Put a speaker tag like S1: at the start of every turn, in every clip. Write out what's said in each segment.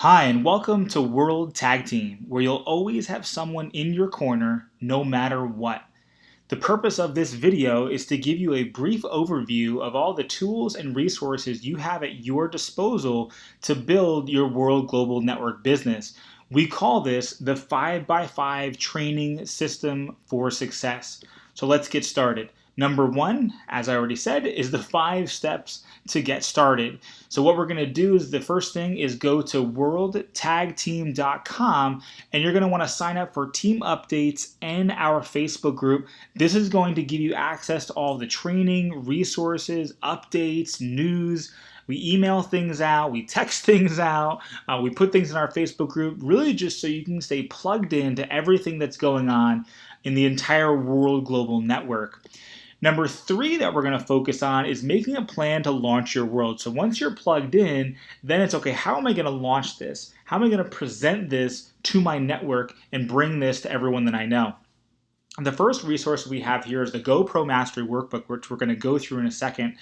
S1: Hi, and welcome to World Tag Team, where you'll always have someone in your corner no matter what. The purpose of this video is to give you a brief overview of all the tools and resources you have at your disposal to build your World Global Network business. We call this the 5x5 training system for success. So let's get started. Number one, as I already said, is the 5 steps to get started. So what we're going to do is the first thing is go to WorldTagTeam.com and you're going to want to sign up for team updates and our Facebook group. This is going to give you access to all the training, resources, updates, news. We email things out, we text things out, we put things in our Facebook group, really just so you can stay plugged into everything that's going on in the entire World Global Network. Number 3 that we're going to focus on is making a plan to launch your world. So once you're plugged in, then it's okay, how am I going to launch this? How am I going to present this to my network and bring this to everyone that I know? The first resource we have here is the GoPro Mastery Workbook, which we're going to go through in a second.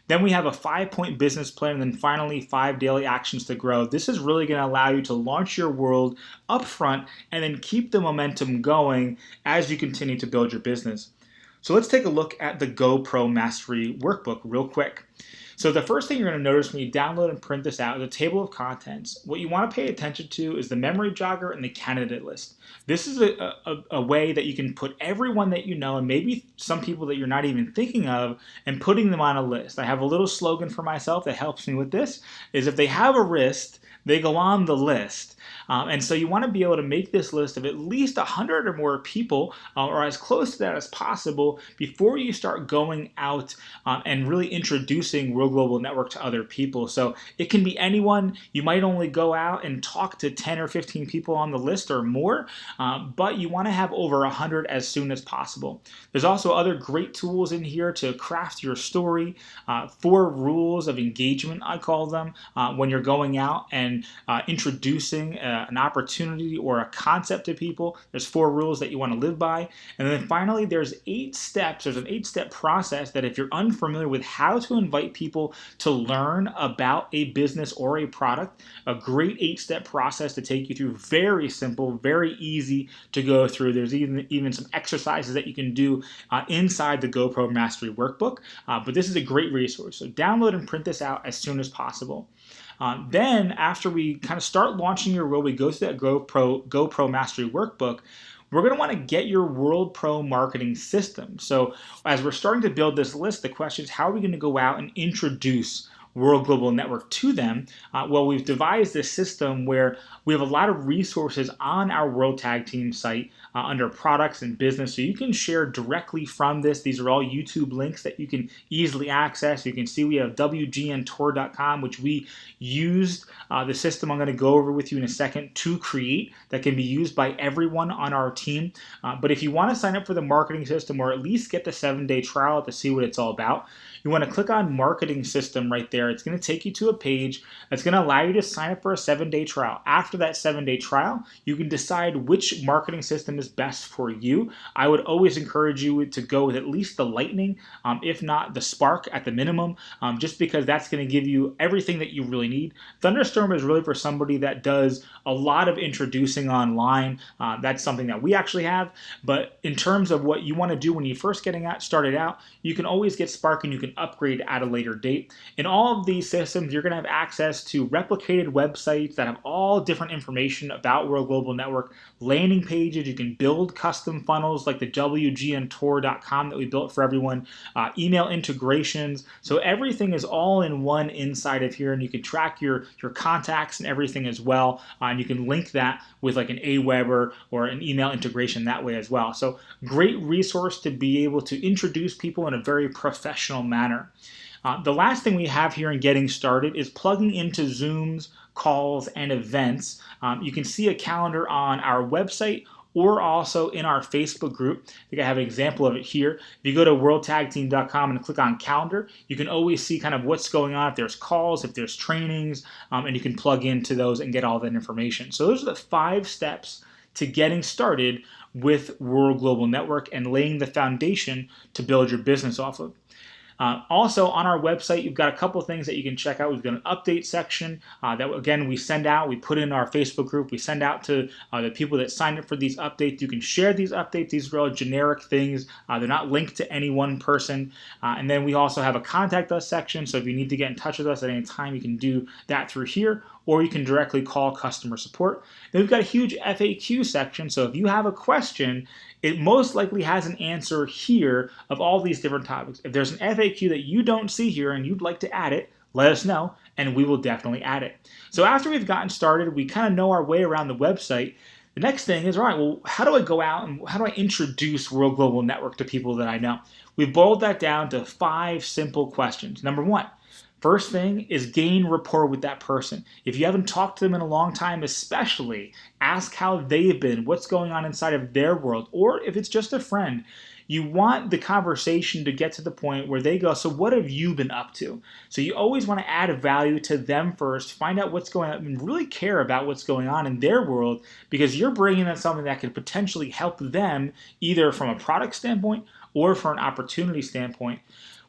S1: Then we have a 5-point business plan, and then finally 5 daily actions to grow. This is really going to allow you to launch your world up front and then keep the momentum going as you continue to build your business. So let's take a look at the GoPro Mastery Workbook real quick. So the first thing you're going to notice when you download and print this out is a table of contents. What you want to pay attention to is the memory jogger and the candidate list. This is a way that you can put everyone that you know and maybe some people that you're not even thinking of and putting them on a list. I have a little slogan for myself that helps me with this, is if they have a wrist, they go on the list. And so you want to be able to make this list of at least 100 or more people or as close to that as possible before you start going out and really introducing World Global Network to other people. So it can be anyone. You might only go out and talk to 10 or 15 people on the list or more, but you want to have over 100 as soon as possible. There's also other great tools in here to craft your story. 4 rules of engagement, I call them, when you're going out and introducing an opportunity or a concept to people. There's 4 rules that you want to live by. And then finally, there's 8 steps. There's an 8-step process that if you're unfamiliar with how to invite people to learn about a business or a product, a great 8-step process to take you through. Very simple, very easy to go through. There's even some exercises that you can do inside the GoPro Mastery Workbook. But this is a great resource. So download and print this out as soon as possible. Then after we kind of start launching your world, we go through that GoPro Mastery Workbook. We're going to want to get your World Pro marketing system. So as we're starting to build this list, the question is, how are we going to go out and introduce World Global Network to them? Well, we've devised this system where we have a lot of resources on our World Tag Team site under products and business, so you can share directly from this. These are all YouTube links that you can easily access. You can see we have WGNtour.com, which we used the system I'm going to go over with you in a second to create, that can be used by everyone on our team. But if you want to sign up for the marketing system or at least get the 7-day trial to see what it's all about, you want to click on marketing system right there. It's going to take you to a page that's going to allow you to sign up for a 7-day trial. After that 7-day trial, you can decide which marketing system is best for you. I would always encourage you to go with at least the Lightning, if not the Spark at the minimum, just because that's going to give you everything that you really need. Thunderstorm is really for somebody that does a lot of introducing online. That's something that we actually have. But in terms of what you want to do when you first started out, you can always get Spark and you can upgrade at a later date. In all of these systems, you're going to have access to replicated websites that have all different information about World Global Network, landing pages. You can build custom funnels like the WGNtour.com that we built for everyone, email integrations. So everything is all in one inside of here, and you can track your contacts and everything as well. And you can link that with like an Aweber or an email integration that way as well. So great resource to be able to introduce people in a very professional manner. The last thing we have here in getting started is plugging into Zooms, calls, and events. You can see a calendar on our website or also in our Facebook group. I think I have an example of it here. If you go to WorldTagTeam.com and click on calendar, you can always see kind of what's going on, if there's calls, if there's trainings, and you can plug into those and get all that information. So those are the 5 steps to getting started with World Global Network and laying the foundation to build your business off of. Also, on our website, you've got a couple things that you can check out. We've got an update section that, again, we send out. We put in our Facebook group. We send out to the people that signed up for these updates. You can share these updates. These are all generic things. They're not linked to any one person. And then we also have a contact us section. So if you need to get in touch with us at any time, you can do that through here, or you can directly call customer support. Then we've got a huge FAQ section. So if you have a question, it most likely has an answer here of all these different topics. If there's an FAQ that you don't see here and you'd like to add it, let us know and we will definitely add it. So after we've gotten started, we kind of know our way around the website. The next thing is, all right, well, how do I go out and how do I introduce World Global Network to people that I know? We've boiled that down to 5 simple questions. Number 1, first thing is gain rapport with that person. If you haven't talked to them in a long time, especially, ask how they've been, what's going on inside of their world, or if it's just a friend. You want the conversation to get to the point where they go, so what have you been up to? So you always want to add a value to them first, find out what's going on, and really care about what's going on in their world, because you're bringing in something that could potentially help them either from a product standpoint or from an opportunity standpoint.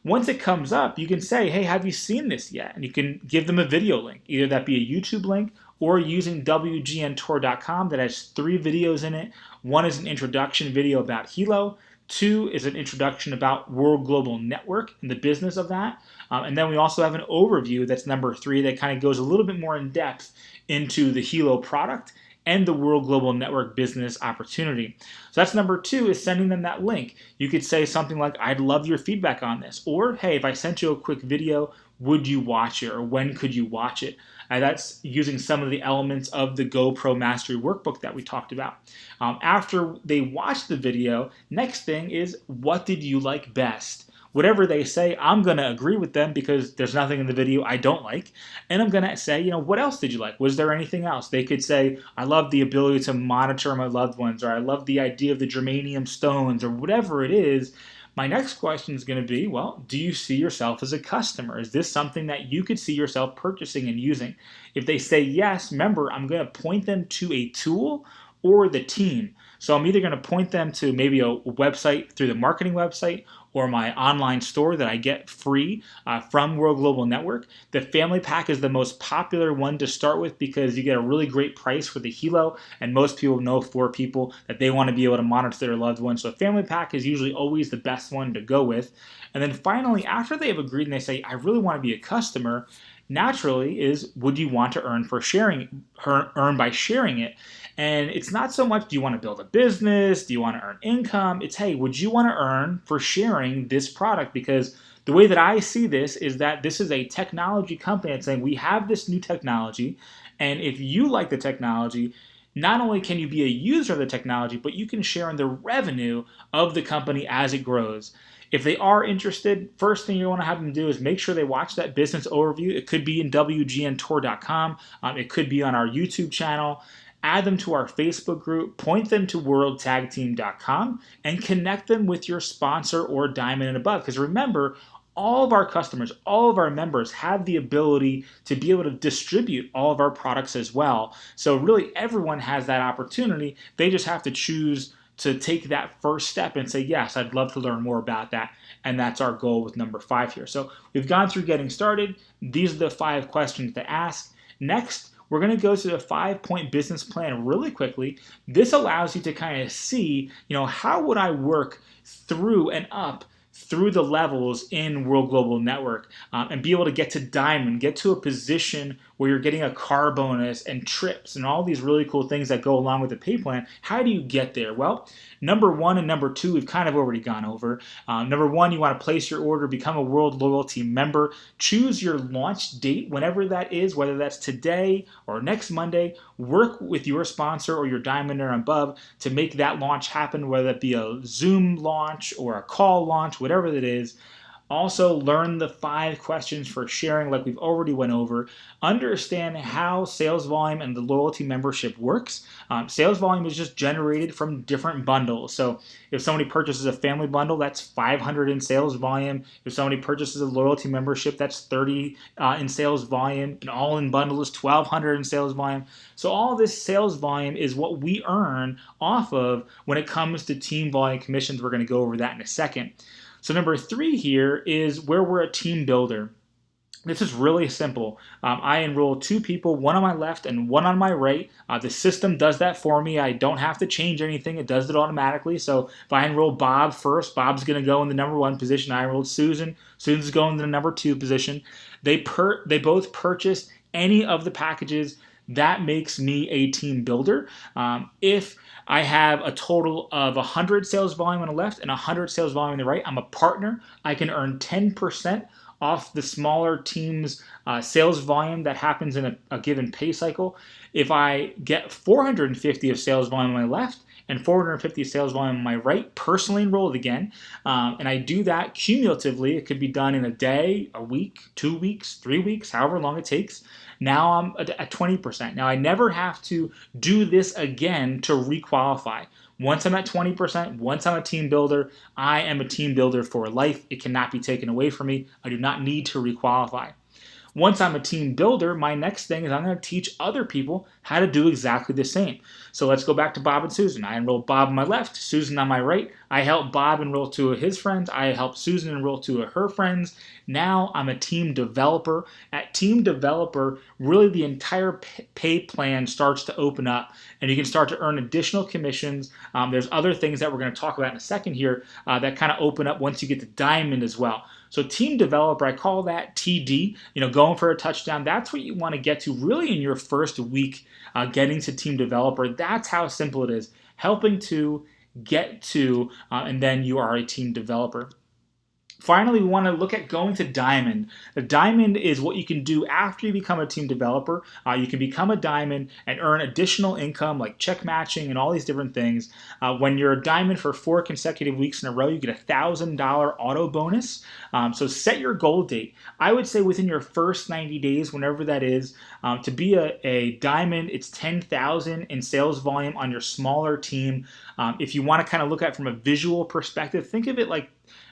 S1: Once it comes up, you can say, hey, have you seen this yet? And you can give them a video link, either that be a YouTube link or using WGNtour.com that has 3 videos in it. 1 is an introduction video about Hilo. 2 is an introduction about World Global Network and the business of that. And then we also have an overview, that's number 3, that kind of goes a little bit more in depth into the Hilo product and the World Global Network business opportunity. So that's number 2, is sending them that link. You could say something like, I'd love your feedback on this. Or, hey, if I sent you a quick video, would you watch it? Or when could you watch it? That's using some of the elements of the GoPro Mastery Workbook that we talked about. After they watch the video, next thing is, what did you like best? Whatever they say, I'm going to agree with them because there's nothing in the video I don't like. And I'm going to say, what else did you like? Was there anything else? They could say, I love the ability to monitor my loved ones, or I love the idea of the germanium stones, or whatever it is. My next question is going to be, well, do you see yourself as a customer? Is this something that you could see yourself purchasing and using? If they say yes, remember, I'm going to point them to a tool or the team. So I'm either going to point them to maybe a website through the marketing website or my online store that I get free from World Global Network. The family pack is the most popular one to start with because you get a really great price for the Hilo, and most people know for people that they want to be able to monitor their loved ones. So a family pack is usually always the best one to go with. And then finally, after they have agreed and they say, I really want to be a customer, naturally is, would you want to earn by sharing it? And it's not so much, do you want to build a business? Do you want to earn income? It's, hey, would you want to earn for sharing this product? Because the way that I see this is that this is a technology company that's saying, we have this new technology, and if you like the technology, not only can you be a user of the technology, but you can share in the revenue of the company as it grows. If they are interested, first thing you want to have them do is make sure they watch that business overview. It could be in WGNtour.com. It could be on our YouTube channel. Add them to our Facebook group, point them to WorldTagTeam.com, and connect them with your sponsor or diamond and above. Because remember, all of our customers, all of our members have the ability to be able to distribute all of our products as well. So really everyone has that opportunity. They just have to choose to take that first step and say, yes, I'd love to learn more about that. And that's our goal with number 5 here. So we've gone through getting started. These are the 5 questions to ask. Next, we're going to go to the 5-point business plan really quickly. This allows you to kind of see, how would I work through and up through the levels in World Global Network and be able to get to diamond, get to a position where you're getting a car bonus and trips and all these really cool things that go along with the pay plan. How do you get there? Well, number 1 and number 2, we've kind of already gone over. Number 1, you want to place your order, become a World Loyalty member, choose your launch date, whenever that is, whether that's today or next Monday. Work with your sponsor or your diamond or above to make that launch happen, whether it be a Zoom launch or a call launch, whatever it is. Also, learn the 5 questions for sharing like we've already went over. Understand how sales volume and the loyalty membership works. Sales volume is just generated from different bundles. So if somebody purchases a family bundle, that's 500 in sales volume. If somebody purchases a loyalty membership, that's 30 in sales volume. An all-in bundle is 1,200 in sales volume. So all this sales volume is what we earn off of when it comes to team volume commissions. We're going to go over that in a second. So number 3 here is where we're a team builder. This is really simple. I enroll 2 people, one on my left and one on my right. The system does that for me. I don't have to change anything. It does it automatically. So if I enroll Bob first, Bob's going to go in the number 1 position. I enrolled Susan. Susan's going in the number 2 position. They both purchase any of the packages. That makes me a team builder. If I have a total of 100 sales volume on the left and 100 sales volume on the right, I'm a partner. I can earn 10% off the smaller team's sales volume that happens in a given pay cycle. If I get 450 of sales volume on my left and 450 sales volume on my right, personally enrolled again, and I do that cumulatively. It could be done in a day, a week, 2 weeks, 3 weeks, however long it takes. Now I'm at 20%. Now I never have to do this again to requalify. Once I'm at 20%, once I'm a team builder, I am a team builder for life. It cannot be taken away from me. I do not need to requalify. Once I'm a team builder, my next thing is I'm going to teach other people how to do exactly the same. So let's go back to Bob and Susan. I enrolled Bob on my left, Susan on my right. I helped Bob enroll 2 of his friends. I helped Susan enroll 2 of her friends. Now I'm a team developer. At team developer, really the entire pay plan starts to open up and you can start to earn additional commissions. There's other things that we're going to talk about in a second here that kind of open up once you get to diamond as well. So team developer, I call that TD, going for a touchdown. That's what you want to get to really in your first week getting to team developer. That's how simple it is. Helping to get to, and then you are a team developer. Finally, we want to look at going to Diamond. The Diamond is what you can do after you become a team developer. You can become a Diamond and earn additional income like check matching and all these different things. When you're a Diamond for 4 consecutive weeks in a row, you get a $1,000 auto bonus. So set your goal date. I would say within your first 90 days, whenever that is, to be a Diamond, it's 10,000 in sales volume on your smaller team. If you want to kind of look at it from a visual perspective, think of it like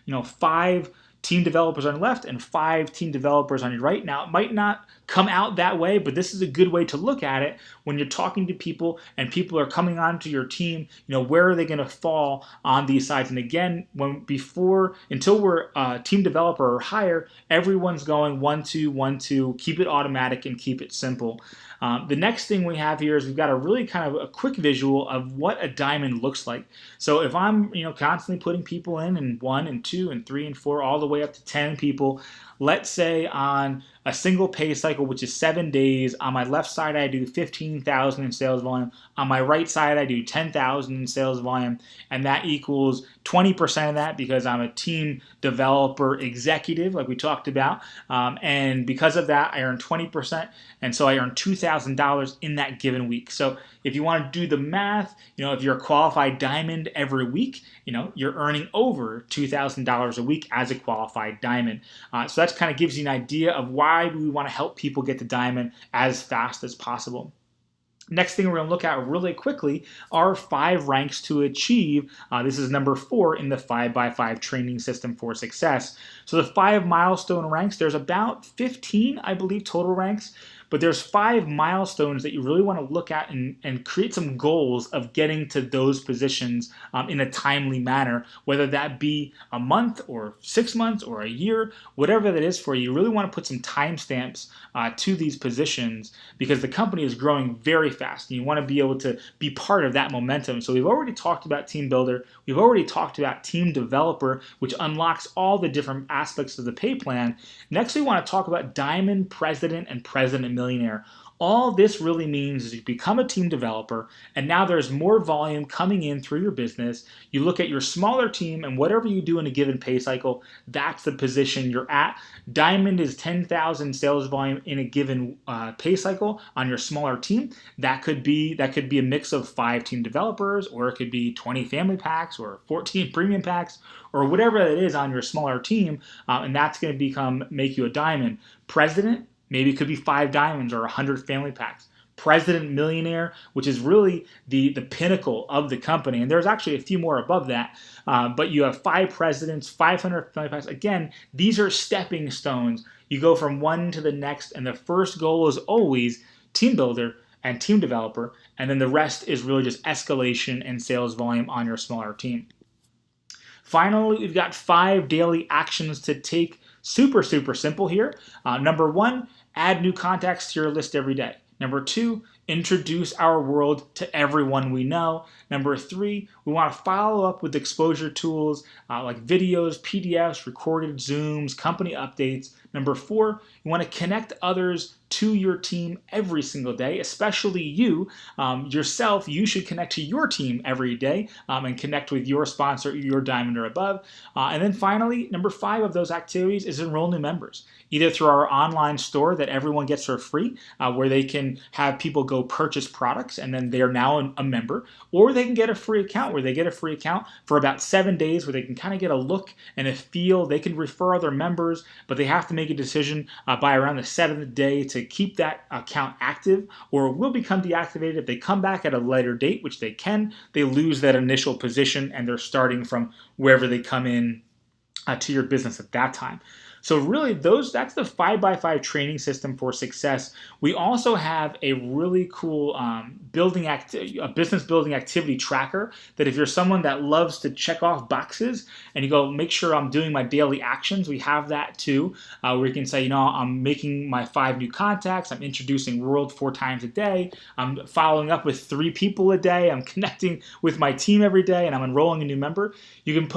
S1: 5 team developers on the left and 5 team developers on your right. Now, it might not come out that way, but this is a good way to look at it when you're talking to people and people are coming onto your team. Where are they going to fall on these sides? And again, until we're a team developer or higher, everyone's going 1, 2, 1, 2. Keep it automatic and keep it simple. The next thing we have here is we've got a really kind of a quick visual of what a diamond looks like. So if I'm constantly putting people in 1 and 2 and 3 and 4 all the way up to 10 people, let's say on a single pay cycle, which is 7 days, on my left side I do 15,000 in sales volume, on my right side I do 10,000 in sales volume, and that equals 20% of that because I'm a team developer executive like we talked about, and because of that I earn 20%, and so I earn $2,000 in that given week. So if you want to do the math, if you're a qualified diamond every week, you're earning over $2,000 a week as a qualified diamond. So that kind of gives you an idea of why we want to help people get to diamond as fast as possible. Next thing we're going to look at really quickly are 5 ranks to achieve. This is number 4 in the 5x5 training system for success. So the 5 milestone ranks, there's about 15, I believe, total ranks. But there's 5 milestones that you really want to look at and create some goals of getting to those positions in a timely manner, whether that be a month or 6 months or a year, whatever that is for you. You really want to put some timestamps to these positions because the company is growing very fast and you want to be able to be part of that momentum. So we've already talked about team builder. We've already talked about team developer, which unlocks all the different aspects of the pay plan. Next, we want to talk about diamond, president, and president millionaire. All this really means is you become a team developer and now there's more volume coming in through your business. You look at your smaller team and whatever you do in a given pay cycle, that's the position you're at. Diamond is 10,000 sales volume in a given pay cycle on your smaller team. That could be a mix of 5 team developers, or it could be 20 family packs or 14 premium packs or whatever it is on your smaller team, and that's going to make you a diamond. President, maybe it could be 5 diamonds or 100 family packs. President millionaire, which is really the pinnacle of the company. And there's actually a few more above that. But you have 5 presidents, 500 family packs. Again, these are stepping stones. You go from one to the next. And the first goal is always team builder and team developer. And then the rest is really just escalation and sales volume on your smaller team. Finally, we've got 5 daily actions to take. Super, super simple here. Number 1, add new contacts to your list every day. Number 2, introduce our world to everyone we know. Number 3, we want to follow up with exposure tools like videos, PDFs, recorded Zooms, company updates. Number 4, you want to connect others to your team every single day, especially you yourself. You should connect to your team every day and connect with your sponsor, your diamond or above. And then finally, number 5 of those activities is enroll new members, either through our online store that everyone gets for free, where they can have people go purchase products and then they're now a member, or they can get a free account where they get a free account for about 7 days where they can kind of get a look and a feel. They can refer other members, but they have to make a decision by around the 7th day to keep that account active, or it will become deactivated. If they come back at a later date, which they can, they lose that initial position and they're starting from wherever they come in to your business at that time. So really, that's the 5x5 training system for success. We also have a really cool business building activity tracker that if you're someone that loves to check off boxes and you go, make sure I'm doing my daily actions, we have that too, where you can say, I'm making my 5 new contacts, I'm introducing World 4 times a day, I'm following up with 3 people a day, I'm connecting with my team every day, and I'm enrolling a new member. You can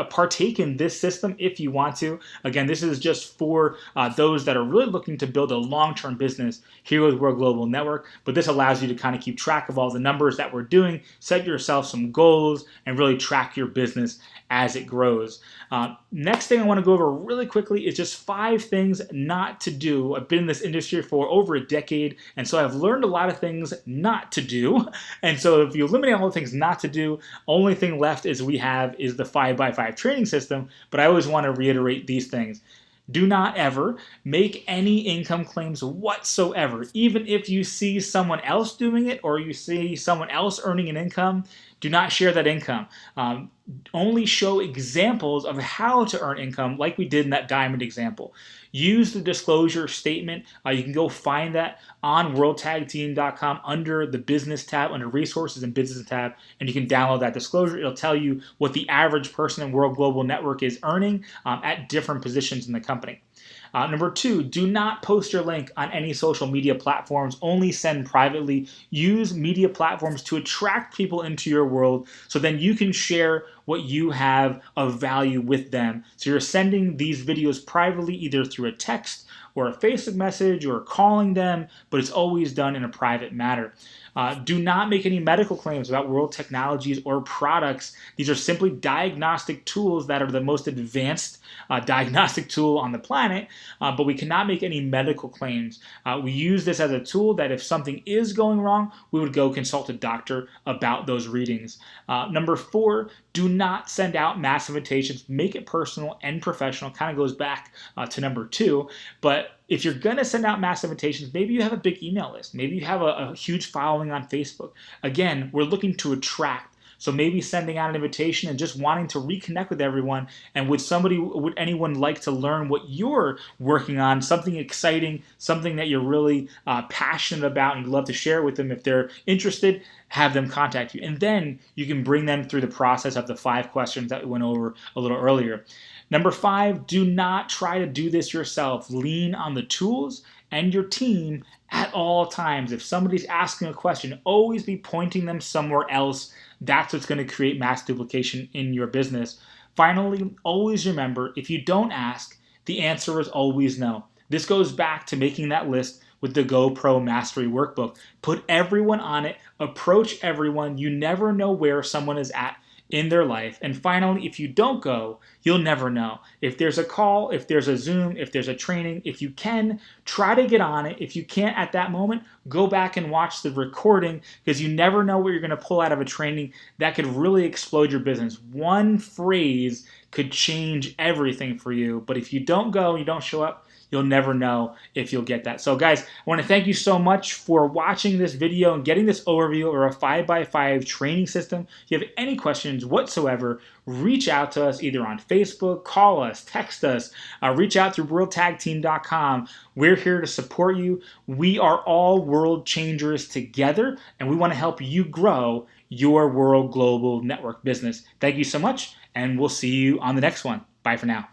S1: partake in this system if you want to. Again, this is just for those that are really looking to build a long-term business here with World Global Network, but this allows you to kind of keep track of all the numbers that we're doing, set yourself some goals, and really track your business as it grows. Next thing I want to go over really quickly is just 5 things not to do. I've been in this industry for over a decade, and so I've learned a lot of things not to do. And so if you eliminate all the things not to do, only thing left is the 5x5 training system, but I always want to reiterate these things. Do not ever make any income claims whatsoever. Even if you see someone else doing it or you see someone else earning an income, do not share that income. Only show examples of how to earn income like we did in that diamond example. Use the disclosure statement. You can go find that on WorldTagTeam.com under the business tab, under resources and business tab, and you can download that disclosure. It'll tell you what the average person in World Global Network is earning at different positions in the company. Number 2, do not post your link on any social media platforms. Only send privately. Use media platforms to attract people into your world so then you can share what you have of value with them. So you're sending these videos privately either through a text or a Facebook message or calling them, but it's always done in a private manner. Do not make any medical claims about World Technologies or products. These are simply diagnostic tools that are the most advanced diagnostic tool on the planet, but we cannot make any medical claims. We use this as a tool that if something is going wrong, we would go consult a doctor about those readings. Number 4, do not send out mass invitations. Make it personal and professional. Kind of goes back to number 2, but if you're going to send out mass invitations, maybe you have a big email list. Maybe you have a huge following on Facebook. Again, we're looking to attract. So maybe sending out an invitation and just wanting to reconnect with everyone. And would anyone like to learn what you're working on, something exciting, something that you're really passionate about and you'd love to share with them? If they're interested, have them contact you. And then you can bring them through the process of the 5 questions that we went over a little earlier. Number 5, do not try to do this yourself. Lean on the tools and your team at all times. If somebody's asking a question, always be pointing them somewhere else. That's what's going to create mass duplication in your business. Finally, always remember, if you don't ask, the answer is always no. This goes back to making that list with the GoPro Mastery Workbook. Put everyone on it. Approach everyone. You never know where someone is at in their life. And finally, if you don't go, you'll never know. If there's a call, if there's a Zoom, if there's a training, if you can, try to get on it. If you can't at that moment, go back and watch the recording, because you never know what you're going to pull out of a training that could really explode your business. One phrase could change everything for you. But if you don't go, you don't show up, you'll never know if you'll get that. So guys, I want to thank you so much for watching this video and getting this overview or a 5x5 training system. If you have any questions whatsoever, reach out to us either on Facebook, call us, text us, reach out through WorldTagTeam.com. We're here to support you. We are all world changers together, and we want to help you grow your World Global Network business. Thank you so much, and we'll see you on the next one. Bye for now.